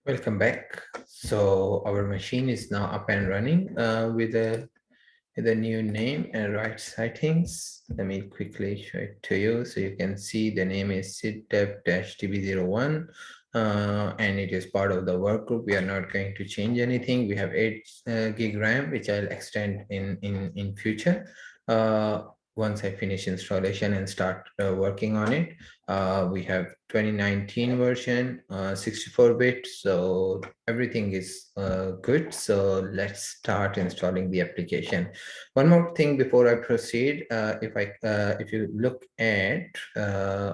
Welcome back. So our machine is now up and running with a new name and right settings. Let me quickly show it to you. So you can see the name is SITDEV-TB01 and it is part of the work group. We are not going to change anything. We have 8 gig RAM, which I'll extend in future. Once I finish installation and start working on it. We have 2019 version, 64-bit, so everything is good. So let's start installing the application. One more thing before I proceed, if you look at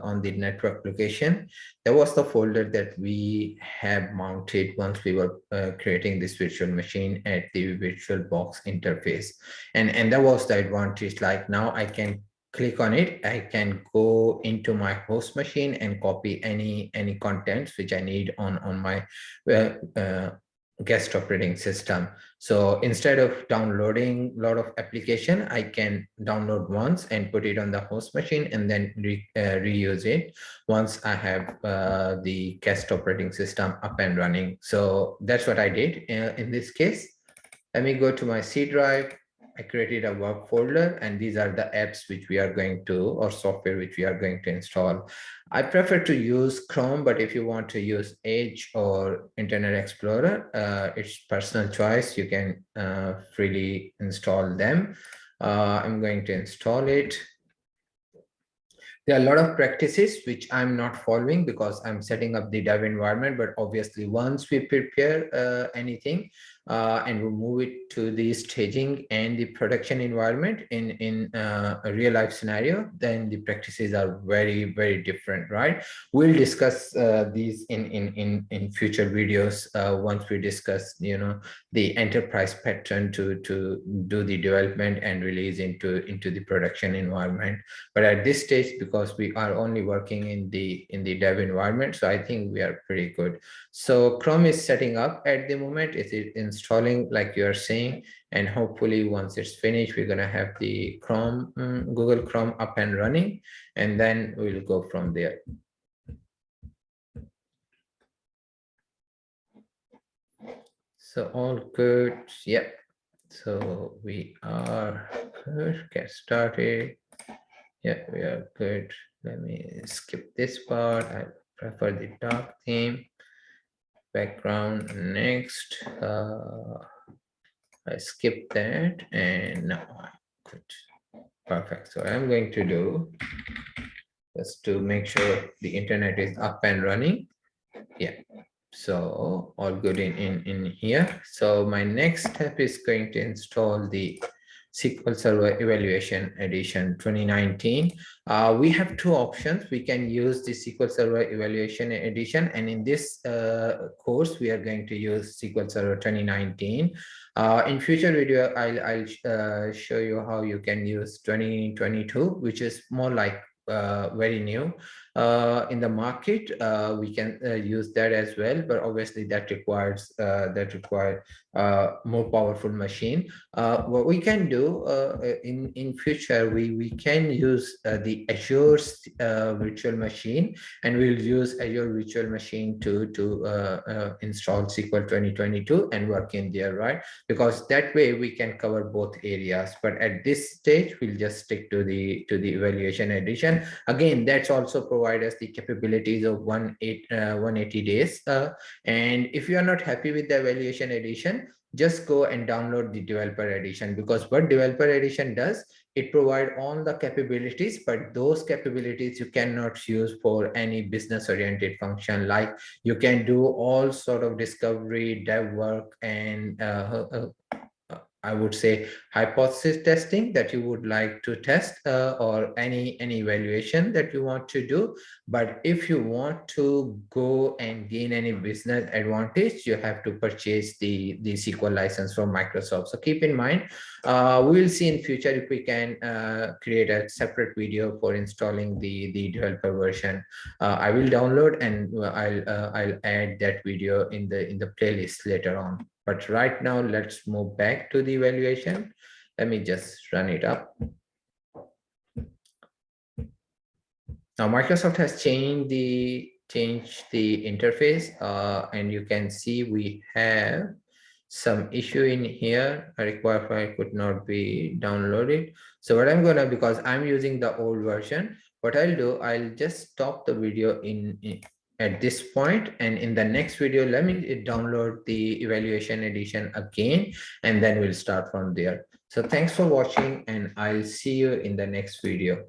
on the network location, there was the folder that we have mounted once we were creating this virtual machine at the VirtualBox interface, and that was the advantage. Like now I can click on it, I can go into my host machine and copy any contents which I need on my guest operating system. So instead of downloading a lot of application, I can download once and put it on the host machine and then reuse it once I have the guest operating system up and running. So that's what I did in this case. Let me go to my C drive. I created a work folder, and these are the apps which we are going to, or software which we are going to install. I prefer to use Chrome, but if you want to use Edge or Internet Explorer, it's personal choice. You can freely install them. I'm going to install it. There are a lot of practices which I'm not following because I'm setting up the dev environment, but obviously once we prepare anything and we move it to the staging and the production environment in a real life scenario, then the practices are very, very different, right? We'll discuss these in future videos once we discuss, the enterprise pattern to do the development and release into the production environment. But at this stage, because we are only working in the dev environment, so I think we are pretty good. So Chrome is setting up at the moment. It is installing, like you are saying, and hopefully once it's finished, we're going to have the Chrome, Google Chrome up and running, and then we'll go from there. So all good. Yep. So we are good. Get started. Yeah, we are good. Let me skip this part. I prefer the dark theme. Background next. I skip that, and now I could. Perfect. So I'm going to do just to make sure the internet is up and running. Yeah. So all good in here. So my next step is going to install the SQL Server Evaluation Edition 2019. We have two options. We can use the SQL Server Evaluation Edition, and in this course, we are going to use SQL Server 2019. In future video, I'll show you how you can use 2022, which is more like very new in the market. We can use that as well, but obviously that requires more powerful machine. What we can do in future, we can use the Azure virtual machine, and we'll use Azure virtual machine to install SQL 2022 and work in there, right? Because that way we can cover both areas. But at this stage, we'll just stick to the evaluation edition. Again, that's also provide us the capabilities of 180 days. And if you are not happy with the evaluation edition, just go and download the developer edition, because what developer edition does, it provides all the capabilities, but those capabilities you cannot use for any business oriented function. Like you can do all sort of discovery, dev work, and I would say hypothesis testing that you would like to test, or any evaluation that you want to do. But if you want to go and gain any business advantage, you have to purchase the SQL license from Microsoft. So keep in mind, we will see in future if we can create a separate video for installing the developer version. I will download, and I'll add that video in the playlist later on. But right now, let's move back to the evaluation. Let me just run it up. Now, Microsoft has changed the change the interface, and you can see we have some issue in here. A required file could not be downloaded. So what I'm gonna, because I'm using the old version, what I'll do, I'll just stop the video at this point, and in the next video, let me download the evaluation edition again, and then we'll start from there. So thanks for watching, and I'll see you in the next video.